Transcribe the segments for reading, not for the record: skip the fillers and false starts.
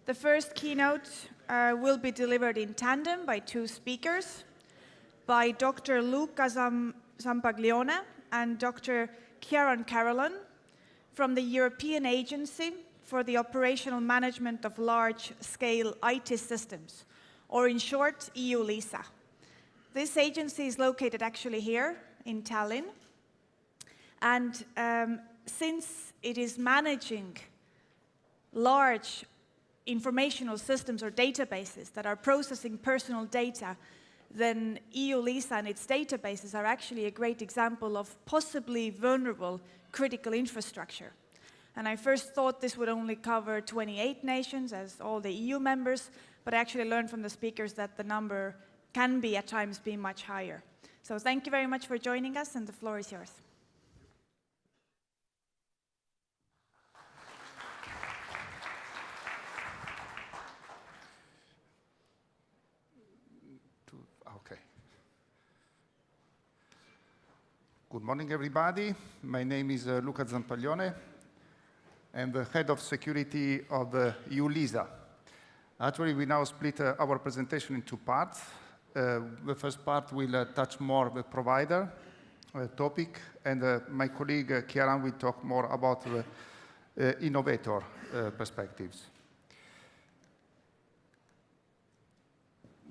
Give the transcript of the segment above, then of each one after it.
The first keynote will be delivered in tandem by two speakers, by Dr. Luca ZAMPAGLIONE and Dr. CAROLAN from the European Agency for the Operational Management of Large-Scale IT Systems, or in short, EU-LISA. This agency is located actually here in Tallinn, and since it is managing large informational systems or databases that are processing personal data, then EU-LISA and its databases are actually a great example of possibly vulnerable critical infrastructure. And I first thought this would only cover 28 nations as all the EU members, but I actually learned from the speakers that the number can be at times be much higher. So thank you very much for joining us, and the floor is yours. Good morning, everybody. My name is Luca ZAMPAGLIONE. I'm the head of security of EU-LISA. Actually, we now split our presentation in two parts. The first part will touch more the provider topic, and my colleague Ciaran will talk more about the innovator perspectives.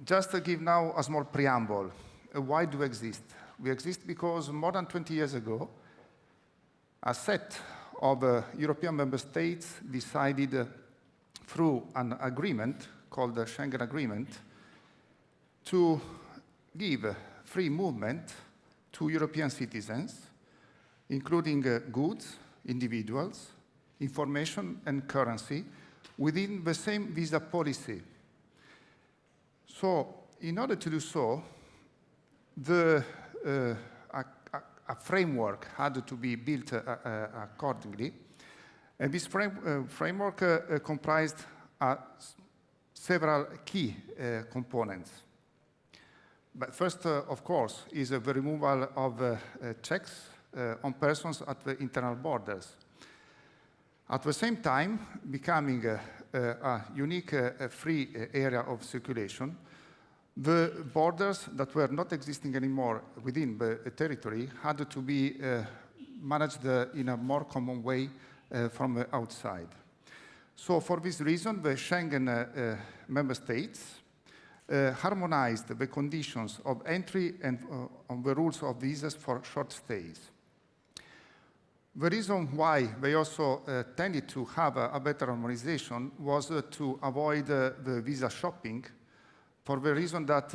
Just to give now a small preamble. Why do we exist? We exist because more than 20 years ago, a set of European member states decided through an agreement called the Schengen Agreement to give free movement to European citizens, including goods, individuals, information and currency within the same visa policy. So, in order to do so, a framework had to be built accordingly, and this framework comprised several key components. But first, of course, is the removal of checks on persons at the internal borders. At the same time, becoming a unique free area of circulation, the borders that were not existing anymore within the territory had to be managed in a more common way from the outside. So for this reason, the Schengen member states harmonized the conditions of entry and on the rules of visas for short stays. The reason why they also tended to have a better harmonization was to avoid the visa shopping, for the reason that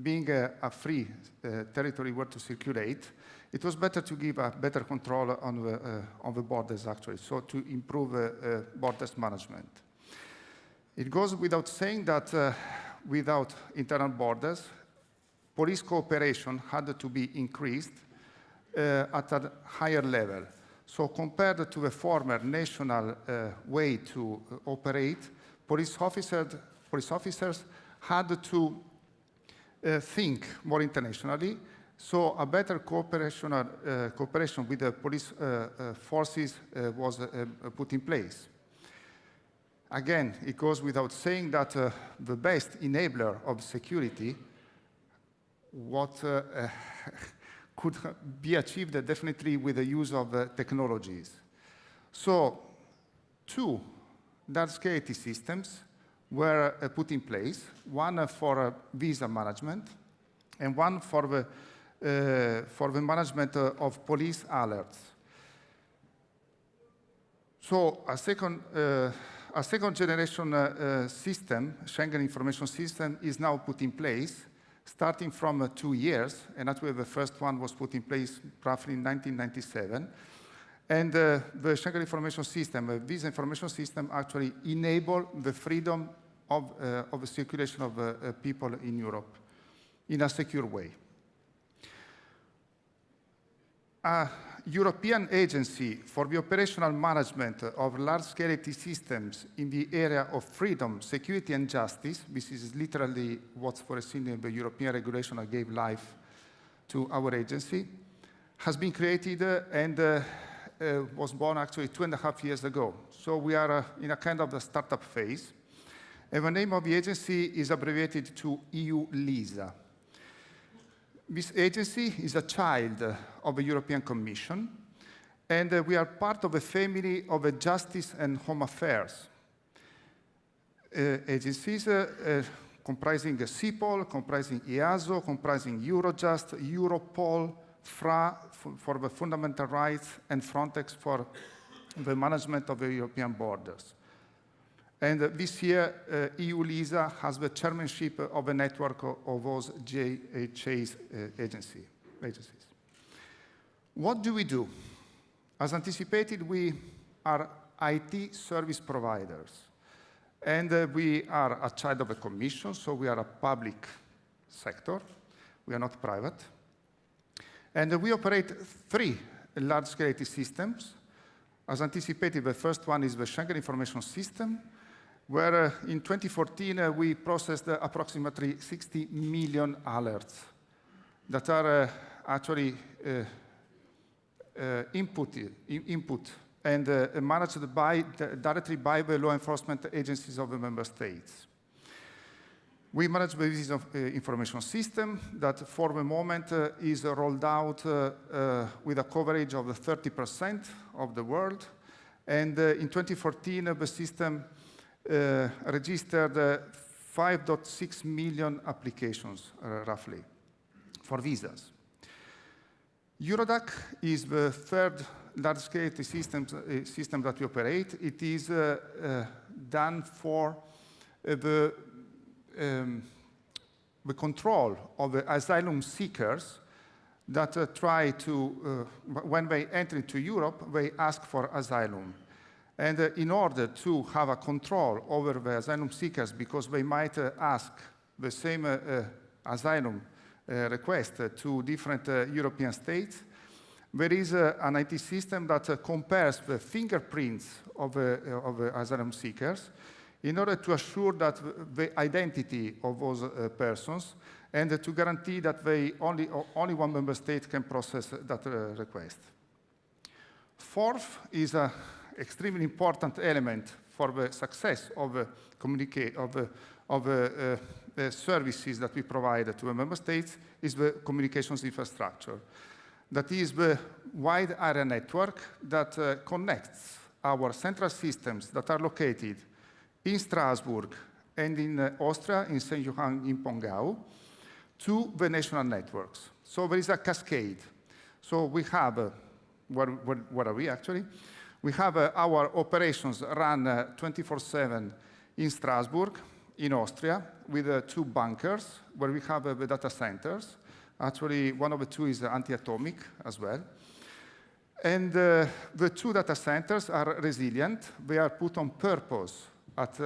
being a free territory where to circulate, it was better to give a better control on the borders, actually, so to improve borders management. It goes without saying that without internal borders, police cooperation had to be increased at a higher level. So compared to the former national way to operate, police officers had to think more internationally, so a better cooperation with the police forces was put in place. Again, it goes without saying that the best enabler of security, what could be achieved definitely with the use of technologies. So, two large-scale IT systems were put in place, one for visa management and one for the management of police alerts. So a second generation system, Schengen Information System, is now put in place, starting from 2 years, and actually the first one was put in place roughly in 1997. And the Schengen Information System, the Visa Information System, actually enable the freedom of the circulation of people in Europe in a secure way. A European agency for the operational management of large-scale IT systems in the area of freedom, security, and justice, this is literally what's foreseen in the European regulation that gave life to our agency, has been created and was born actually 2.5 years ago. So we are in a kind of a startup phase. And the name of the agency is abbreviated to EU LISA. This agency is a child of the European Commission, and we are part of a family of Justice and Home Affairs agencies comprising CEPOL, comprising EASO, comprising Eurojust, Europol, FRA for the fundamental rights, and Frontex for the management of the European borders. And this year, EU LISA has the chairmanship of a network of those JHA's agencies. What do we do? As anticipated, we are IT service providers. And we are a child of the Commission, so we are a public sector. We are not private. And we operate 3 large-scale IT systems. As anticipated, the first one is the Schengen Information System, where in 2014 we processed approximately 60 million alerts that are actually input and managed directly by the law enforcement agencies of the member states. We manage the business of information system that for the moment is rolled out with a coverage of 30% of the world. And in 2014, the system registered 5.6 million applications, roughly, for visas. Eurodac is the third large-scale system that we operate. It is done for the control of the asylum seekers that try to, when they enter into Europe, they ask for asylum. And in order to have a control over the asylum seekers, because they might ask the same asylum request to different European states, there is an IT system that compares the fingerprints of the asylum seekers in order to assure that the identity of those persons and to guarantee that only one member state can process that request. Fourth is an extremely important element for the success of the services that we provide to the member states is the communications infrastructure. That is the wide area network that connects our central systems that are located in Strasbourg and in Austria, in St. Johann in Pongau, to the national networks. So there is a cascade. So we have, where are we actually? We have our operations run 24/7 in Strasbourg, in Austria, with 2 bunkers, where we have the data centers. Actually, one of the 2 is anti-atomic as well. And the 2 data centers are resilient. They are put on purpose at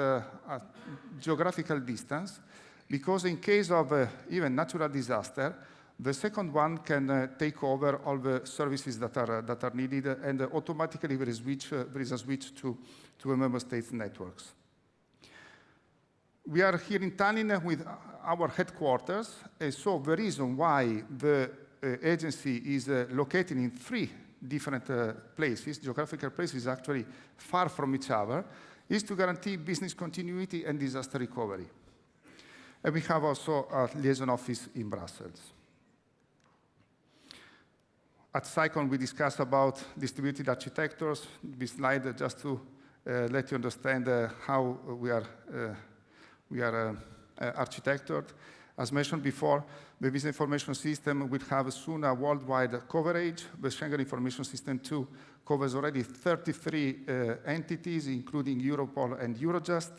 geographical distance, because in case of even natural disaster, the second one can take over all the services that are needed, and automatically there is a switch to the member states' networks. We are here in Tallinn with our headquarters, and so the reason why the agency is located in 3 different places, geographical places actually far from each other, is to guarantee business continuity and disaster recovery. And we have also a liaison office in Brussels. At SciCon, we discussed about distributed architectures. This slide just to let you understand how we are architectured. As mentioned before, the Visa Information System will have soon a worldwide coverage. The Schengen Information System 2 covers already 33 entities, including Europol and Eurojust.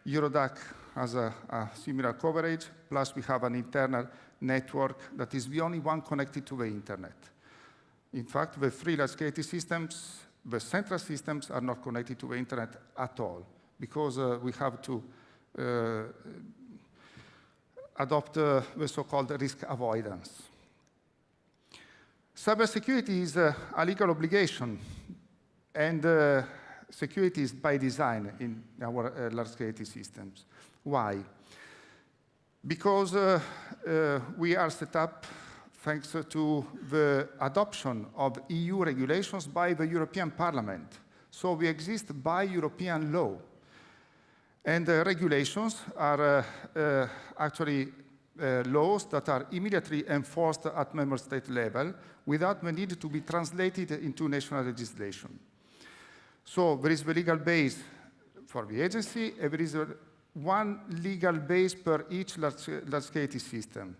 Eurodac has a similar coverage, plus we have an internal network that is the only one connected to the internet. In fact, the 3 large-scale systems, the central systems, are not connected to the internet at all, because we have to adopt the so-called risk avoidance. Cybersecurity is a legal obligation, and security is by design in our large-scale systems. Why? Because we are set up thanks to the adoption of EU regulations by the European Parliament. So we exist by European law. And regulations are actually laws that are immediately enforced at member state level without the need to be translated into national legislation. So there is the legal base for the agency, and there is one legal base per each large-scale IT system.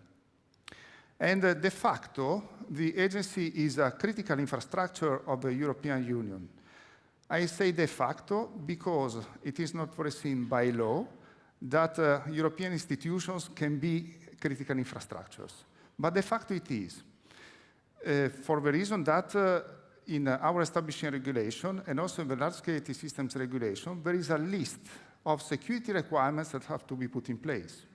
And de facto, the agency is a critical infrastructure of the European Union. I say de facto because it is not foreseen by law that European institutions can be critical infrastructures. But de facto it is, for the reason that in our establishing regulation and also in the large-scale IT systems regulation, there is a list of security requirements that have to be put in place.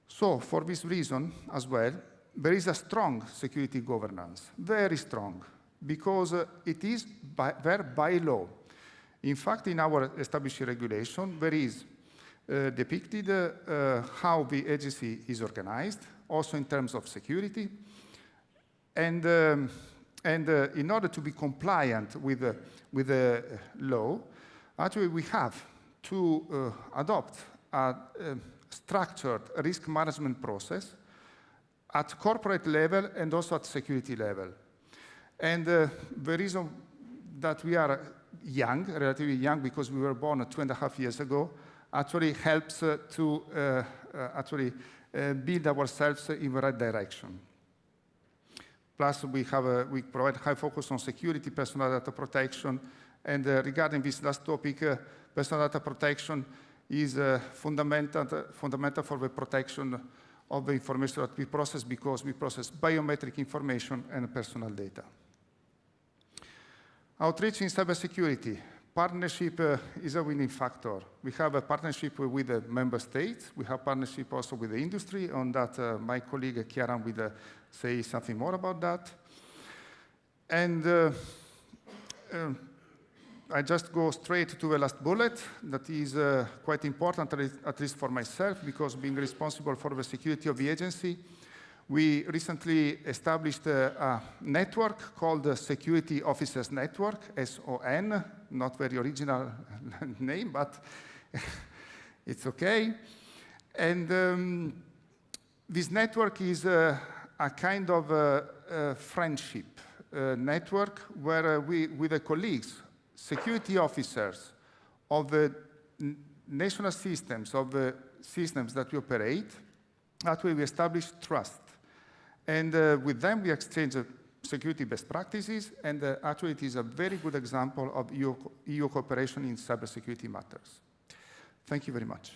So for this reason as well, there is a strong security governance, very strong, because it is there by law. In fact, in our establishing regulation, there is depicted how the agency is organized, also in terms of security. And in order to be compliant with the law, actually we have to adopt a structured risk management process at corporate level and also at security level. And the reason that we are young, relatively young, because we were born 2.5 years ago, actually helps to build ourselves in the right direction. Plus, we provide high focus on security, personal data protection, and regarding this last topic, personal data protection is fundamental for the protection of the information that we process, because we process biometric information and personal data. Outreach in cybersecurity. Partnership is a winning factor. We have a partnership with the member states. We have partnership also with the industry. On that, my colleague Ciaran will say something more about that. And I just go straight to the last bullet. That is quite important, at least for myself, because being responsible for the security of the agency, we recently established a network called the Security Officers Network, SON, not very original name, but it's okay. And this network is a kind of friendship network where we, with the colleagues, security officers of the national systems, of the systems that we operate, that way we establish trust. And with them, we exchange security best practices, and actually it is a very good example of EU cooperation in cybersecurity matters. Thank you very much.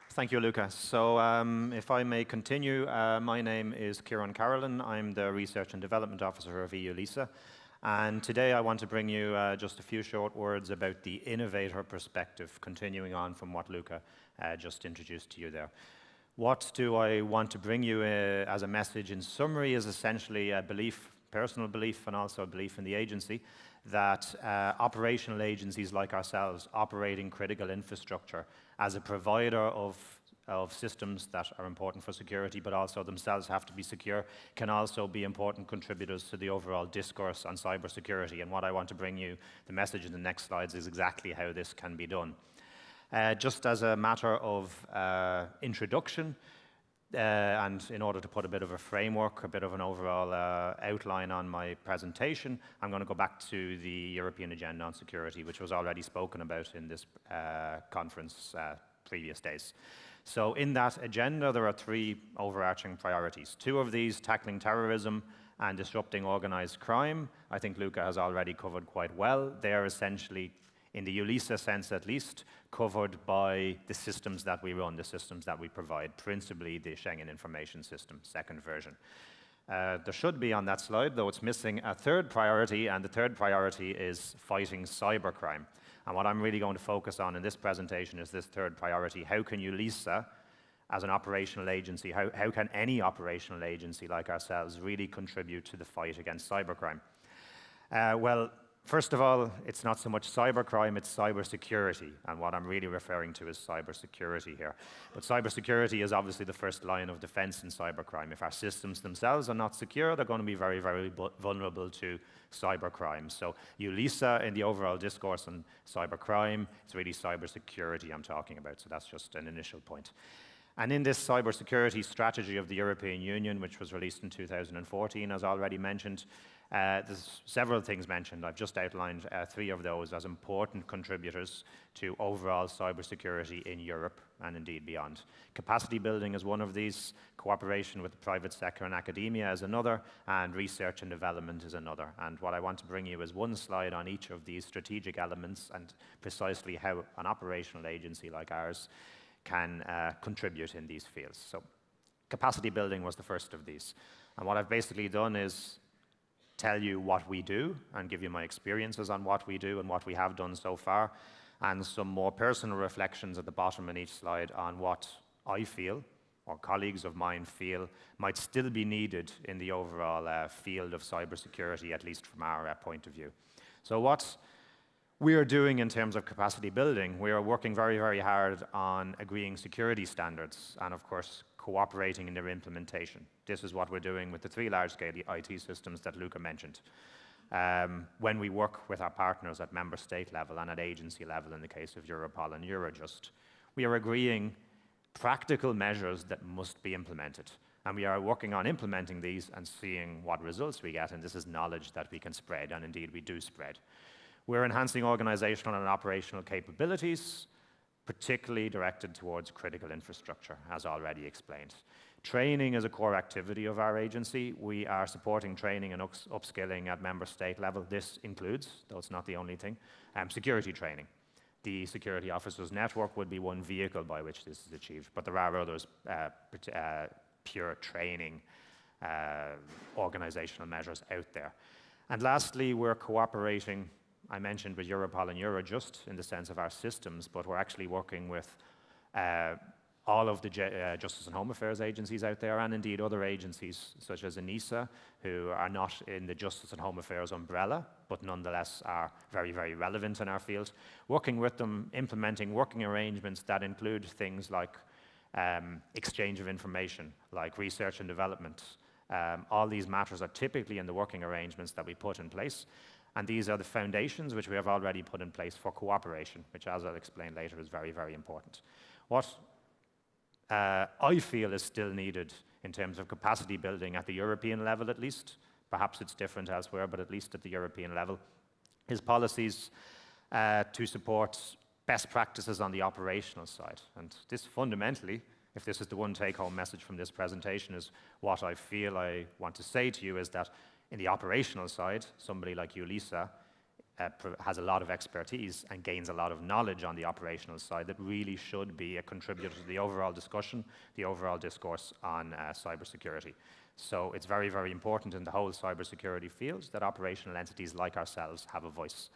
Thank you, Luca. So if I may continue, my name is CAROLAN. I'm the Research and Development Officer of EU-LISA. And today I want to bring you just a few short words about the innovator perspective, continuing on from what Luca just introduced to you there. What do I want to bring you as a message in summary is essentially a belief, personal belief, and also a belief in the agency, that operational agencies like ourselves operating critical infrastructure as a provider of systems that are important for security, but also themselves have to be secure, can also be important contributors to the overall discourse on cybersecurity. And what I want to bring you, the message in the next slides, is exactly how this can be done. Just as a matter of introduction, and in order to put a bit of a framework, a bit of an overall outline on my presentation, I'm going to go back to the European Agenda on Security, which was already spoken about in this conference previous days. So in that agenda, there are 3 overarching priorities. 2 of these, tackling terrorism and disrupting organized crime, I think Luca has already covered quite well. They are essentially, in the EU-LISA sense at least, covered by the systems that we run, the systems that we provide, principally the Schengen Information System, second version. There should be on that slide, though it's missing, a 3rd priority, and the 3rd priority is fighting cybercrime. And what I'm really going to focus on in this presentation is this 3rd priority. How can EU-LISA, as an operational agency, how can any operational agency like ourselves really contribute to the fight against cybercrime? Well, First of all, it's not so much cybercrime, it's cybersecurity. And what I'm really referring to is cybersecurity here. But cybersecurity is obviously the first line of defense in cybercrime. If our systems themselves are not secure, they're going to be very, very vulnerable to cybercrime. So EULISA, in the overall discourse on cybercrime, it's really cybersecurity I'm talking about. So that's just an initial point. And in this cybersecurity strategy of the European Union, which was released in 2014, as already mentioned, there's several things mentioned. I've just outlined 3 of those as important contributors to overall cybersecurity in Europe and indeed beyond. Capacity building is one of these, cooperation with the private sector and academia is another, and research and development is another. And what I want to bring you is one slide on each of these strategic elements and precisely how an operational agency like ours can contribute in these fields. So capacity building was the first of these. And what I've basically done is tell you what we do and give you my experiences on what we do and what we have done so far, and some more personal reflections at the bottom in each slide on what I feel, or colleagues of mine feel, might still be needed in the overall field of cybersecurity, at least from our point of view. So what we are doing in terms of capacity building, we are working very, very hard on agreeing security standards and, of course, cooperating in their implementation. This is what we're doing with the 3 large-scale IT systems that Luca mentioned. When we work with our partners at member state level and at agency level, in the case of Europol and Eurojust, we are agreeing practical measures that must be implemented. And we are working on implementing these and seeing what results we get, and this is knowledge that we can spread, and indeed we do spread. We're enhancing organizational and operational capabilities, particularly directed towards critical infrastructure, as already explained. Training is a core activity of our agency. We are supporting training and upskilling at member state level. This includes, though it's not the only thing, security training. The Security Officers Network would be one vehicle by which this is achieved, but there are others, pure training organizational measures out there. And lastly, we're cooperating, I mentioned, with Europol and Eurojust in the sense of our systems, but we're actually working with all of the Justice and Home Affairs agencies out there, and indeed other agencies such as ENISA, who are not in the Justice and Home Affairs umbrella, but nonetheless are very, very relevant in our field. Working with them, implementing working arrangements that include things like exchange of information, like research and development. All these matters are typically in the working arrangements that we put in place. And these are the foundations which we have already put in place for cooperation, which, as I'll explain later, is very, very important. What I feel is still needed in terms of capacity building at the European level, at least, perhaps it's different elsewhere, but at least at the European level, is policies to support best practices on the operational side. And this fundamentally, if this is the one take-home message from this presentation, is what I feel I want to say to you is that in the operational side, somebody like EULISA has a lot of expertise and gains a lot of knowledge on the operational side that really should be a contributor to the overall discussion, the overall discourse on cybersecurity. So it's very, very important in the whole cybersecurity field that operational entities like ourselves have a voice.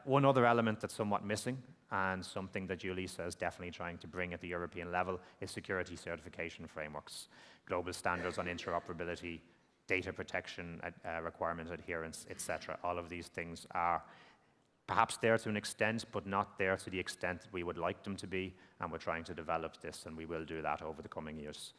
One other element that's somewhat missing, and something that EULISA is definitely trying to bring at the European level, is security certification frameworks, global standards on interoperability, data protection requirement adherence, etc. All of these things are perhaps there to an extent, but not there to the extent that we would like them to be, and we're trying to develop this, and we will do that over the coming years.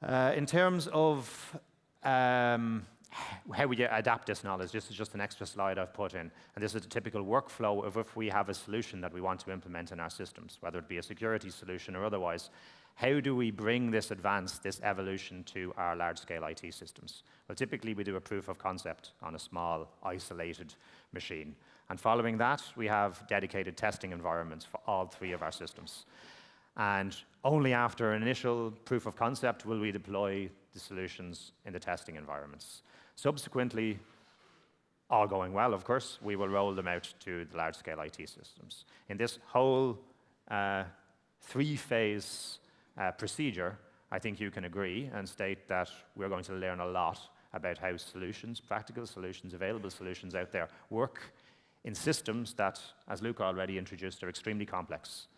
In terms of how we adapt this knowledge, this is just an extra slide I've put in, and this is a typical workflow of if we have a solution that we want to implement in our systems, whether it be a security solution or otherwise. How do we bring this advance, this evolution to our large-scale IT systems? Well, typically we do a proof of concept on a small, isolated machine. And following that, we have dedicated testing environments for all 3 of our systems. And only after an initial proof of concept will we deploy the solutions in the testing environments. Subsequently, all going well, of course, we will roll them out to the large-scale IT systems. In this whole 3-phase procedure, I think you can agree and state that we're going to learn a lot about how solutions, practical solutions, available solutions out there work in systems that, as Luca already introduced, are extremely complex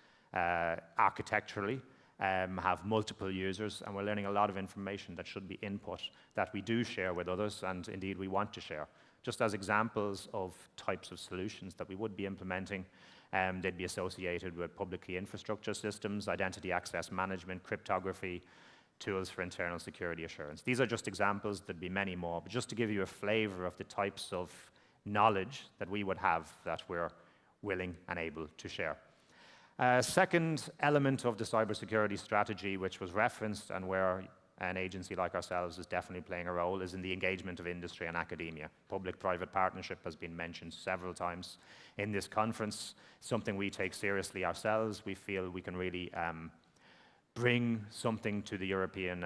architecturally, have multiple users, and we're learning a lot of information that should be input that we do share with others, and indeed we want to share, just as examples of types of solutions that we would be implementing. They'd be associated with public key infrastructure systems, identity access management, cryptography, tools for internal security assurance. These are just examples. There'd be many more, but just to give you a flavor of the types of knowledge that we would have that we're willing and able to share. Second element of the cybersecurity strategy, which was referenced and where an agency like ourselves is definitely playing a role, is in the engagement of industry and academia. Public-private partnership has been mentioned several times in this conference, something we take seriously ourselves. We feel we can really bring something to the European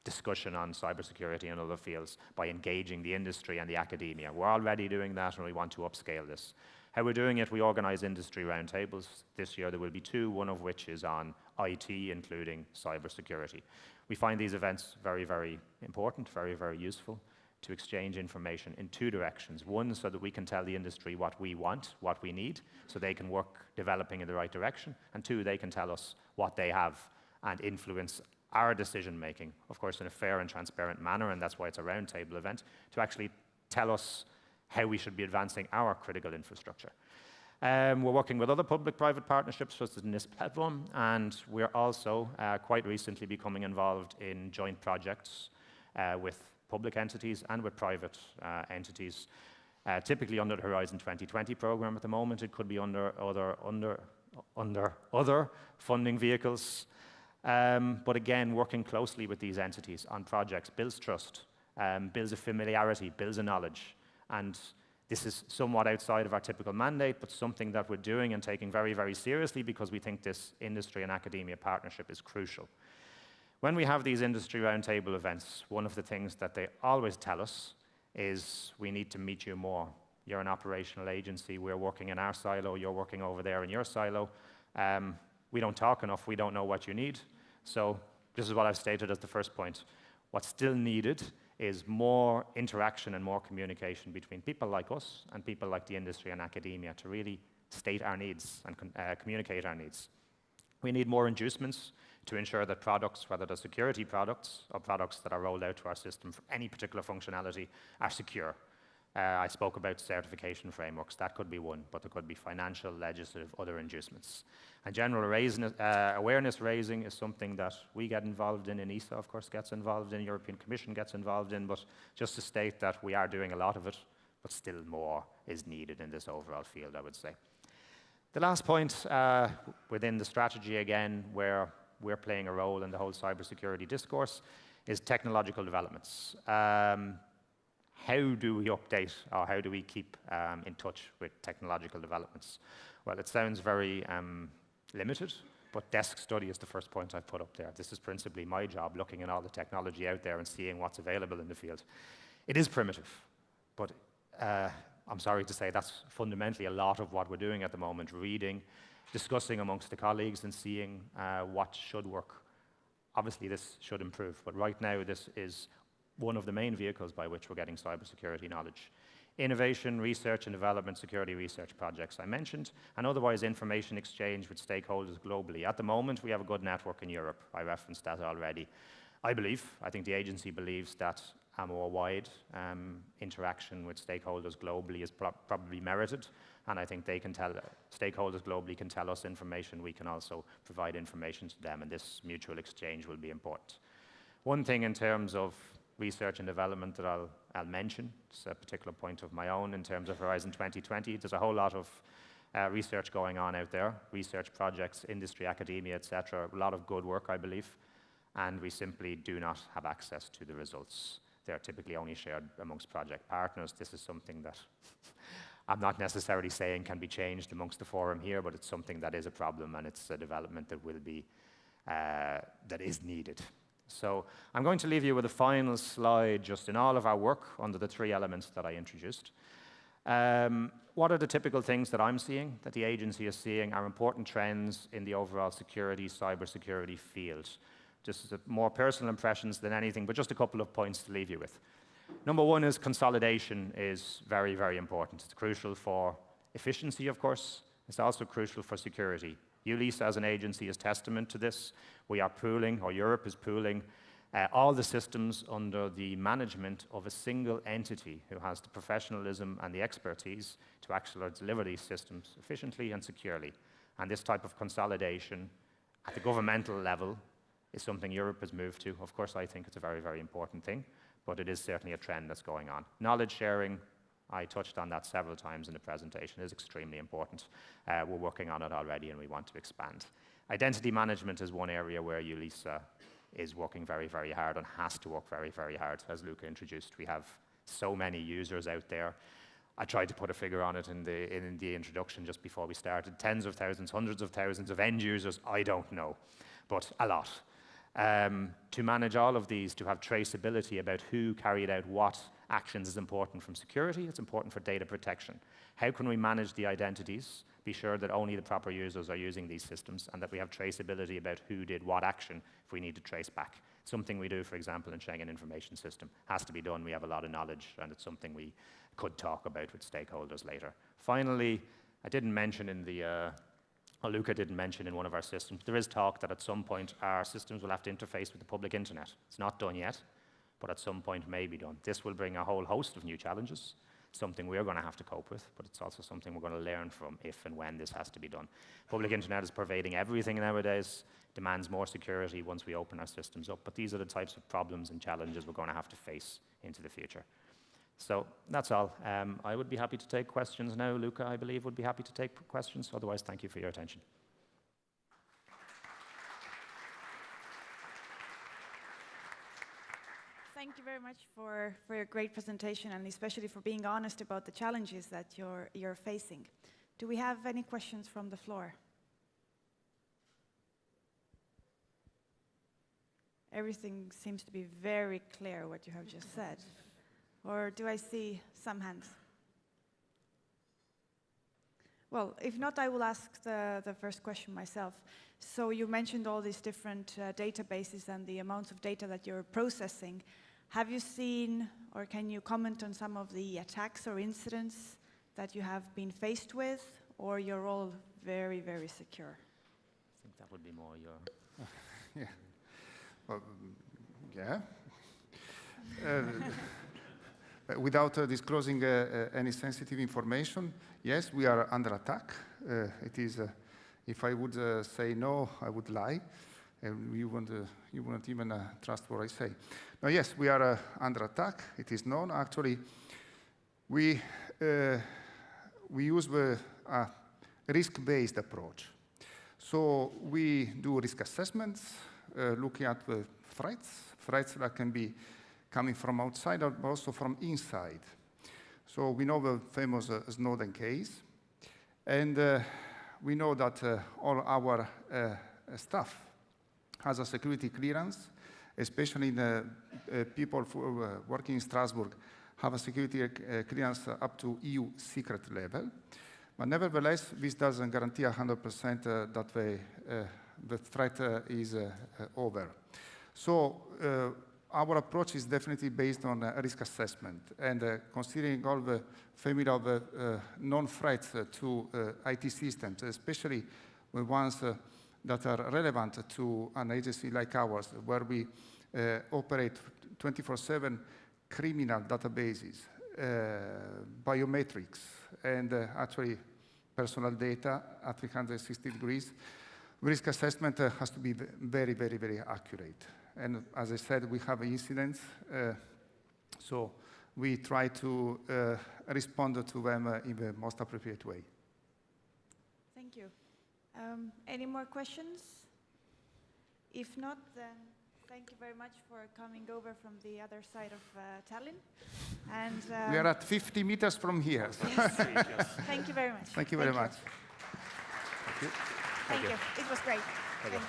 discussion on cybersecurity and other fields by engaging the industry and the academia. We're already doing that and we want to upscale this. How we're doing it, we organize industry roundtables. This year there will be 2, one of which is on IT, including cybersecurity. We find these events very, very important, very, very useful to exchange information in 2 directions. One, so that we can tell the industry what we want, what we need, so they can work developing in the right direction. And 2, they can tell us what they have and influence our decision-making, of course, in a fair and transparent manner, and that's why it's a roundtable event, to actually tell us how we should be advancing our critical infrastructure. We're working with other public-private partnerships, such as this platform, and we're also quite recently becoming involved in joint projects with public entities and with private entities, typically under the Horizon 2020 program at the moment. It could be under other funding vehicles. But again, working closely with these entities on projects builds trust, builds a familiarity, builds a knowledge. And this is somewhat outside of our typical mandate, but something that we're doing and taking very, very seriously because we think this industry and academia partnership is crucial. When we have these industry roundtable events, one of the things that they always tell us is we need to meet you more. You're an operational agency, we're working in our silo, you're working over there in your silo. We don't talk enough, we don't know what you need. So this is what I've stated as the first point. What's still needed is more interaction and more communication between people like us and people like the industry and academia to really state our needs and communicate our needs. We need more inducements to ensure that products, whether they're security products or products that are rolled out to our system for any particular functionality, are secure. I spoke about certification frameworks. That could be one, but there could be financial, legislative, other inducements. And general awareness raising is something that we get involved in ESA, of course, gets involved in, European Commission gets involved in, but just to state that we are doing a lot of it, but still more is needed in this overall field, I would say. The last point within the strategy, again, where we're playing a role in the whole cybersecurity discourse, is technological developments. How do we update or how do we keep in touch with technological developments? Well, it sounds very limited, but desk study is the first point I've put up there. This is principally my job, looking at all the technology out there and seeing what's available in the field. It is primitive, but I'm sorry to say that's fundamentally a lot of what we're doing at the moment, reading, discussing amongst the colleagues and seeing what should work. Obviously, this should improve, but right now this is one of the main vehicles by which we're getting cybersecurity knowledge. Innovation, research and development, security research projects I mentioned, and otherwise information exchange with stakeholders globally. At the moment, we have a good network in Europe. I referenced that already. I think the agency believes that a more wide interaction with stakeholders globally is probably merited, and I think stakeholders globally can tell us information, we can also provide information to them, and this mutual exchange will be important. One thing in terms of research and development that I'll mention, it's a particular point of my own in terms of Horizon 2020. There's a whole lot of research going on out there, research projects, industry, academia, etc. A lot of good work, I believe, and we simply do not have access to the results. They're typically only shared amongst project partners. This is something that I'm not necessarily saying can be changed amongst the forum here, but it's something that is a problem, and it's a development that will be, that is needed. So I'm going to leave you with a final slide just in all of our work under the 3 elements that I introduced. What are the typical things that I'm seeing, that the agency is seeing, are important trends in the overall security, cybersecurity field? Just more personal impressions than anything, but just a couple of points to leave you with. Number 1 is consolidation is very, very important. It's crucial for efficiency, of course. It's also crucial for security. EULISA as an agency is testament to this. We are pooling, or Europe is pooling, All the systems under the management of a single entity who has the professionalism and the expertise to actually deliver these systems efficiently and securely. And this type of consolidation at the governmental level is something Europe has moved to. Of course, I think it's a very, very important thing, but it is certainly a trend that's going on. Knowledge sharing, I touched on that several times in the presentation, is extremely important. We're working on it already and we want to expand. Identity management is one area where EULISA is working very, very hard and has to work very, very hard. As Luca introduced, we have so many users out there. I tried to put a figure on it in the introduction just before we started. Tens of thousands, hundreds of thousands of end users, I don't know, but a lot. To manage all of these, to have traceability about who carried out what actions is important from security, it's important for data protection. How can we manage the identities, be sure that only the proper users are using these systems, and that we have traceability about who did what action if we need to trace back. Something we do, for example, in Schengen Information System. Has to be done, we have a lot of knowledge, and it's something we could talk about with stakeholders later. Finally, I didn't mention in the, or Luca didn't mention in one of our systems, there is talk that at some point our systems will have to interface with the public internet. It's not done yet, but at some point may be done. This will bring a whole host of new challenges, something we're going to have to cope with, but it's also something we're going to learn from if and when this has to be done. Public internet is pervading everything nowadays, demands more security once we open our systems up, but these are the types of problems and challenges we're going to have to face into the future. So that's all. I would be happy to take questions now. Luca, I believe, would be happy to take questions. Otherwise, thank you for your attention. Thank you very much for your great presentation, and especially for being honest about the challenges that you're facing. Do we have any questions from the floor? Everything seems to be very clear what you have just said. Or do I see some hands? Well, if not, I will ask the first question myself. So you mentioned all these different databases and the amounts of data that you're processing. Have you seen, or can you comment on some of the attacks or incidents that you have been faced with, or you're all very, very secure? I think that would be more your... Yeah. Well, yeah. Without disclosing any sensitive information, yes, we are under attack. It is, if I would say no, I would lie. You wouldn't even trust what I say. No, yes, we are under attack. It is known. Actually, we use a risk-based approach. So we do risk assessments, looking at the threats that can be coming from outside, but also from inside. So we know the famous Snowden case, and we know that all our staff has a security clearance, especially the people working in Strasbourg have a security clearance up to EU secret level. But nevertheless, this doesn't guarantee 100% that the threat is over. So our approach is definitely based on risk assessment and considering all the family of known threats to IT systems, especially the ones that are relevant to an agency like ours, where we operate 24/7 criminal databases, biometrics, and actually personal data at 360 degrees. Risk assessment has to be very, very, very accurate. And as I said, we have incidents, so we try to respond to them in the most appropriate way. Thank you. Any more questions? If not, then thank you very much for coming over from the other side of Tallinn. And we are at 50 meters from here. Yes. Thank you very much. Thank you very much. Thank you. It was great. Thank you.